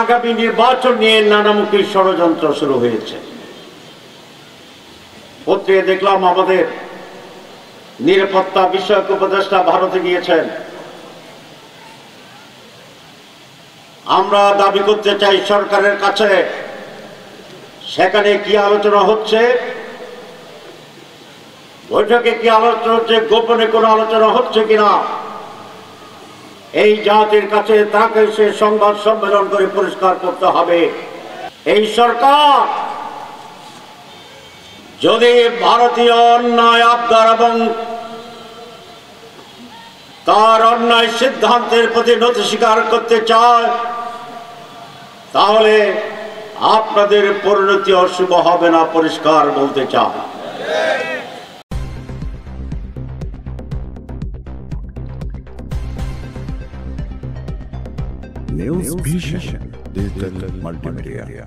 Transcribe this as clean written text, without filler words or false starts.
আগামী নির্বাচন নিয়ে নানামুখী ষড়যন্ত্র শুরু হয়েছে। পত্রিকায় দেখলাম আমাদের নিরাপত্তা বিষয়ক উপদেষ্টা ভারতে গিয়েছেন। আমরা দাবি করতে চাই সরকারের কাছে, সেখানে কি আলোচনা হচ্ছে, বৈঠকে কি আলোচনা হচ্ছে, গোপনে কোনো আলোচনা হচ্ছে কিনা, এই জাতির কাছে তাকে সে সংবাদ সম্মেলন করে পরিষ্কার করতে হবে। এই সরকার যদি ভারতীয় অন্যায় আবদার এবং তার অন্যায় সিদ্ধান্তের প্রতি নতি স্বীকার করতে চায়, তাহলে আপনাদের পরিণতি অশুভ হবে না, পরিষ্কার বলতে চায়। News Vision Digital Multimedia.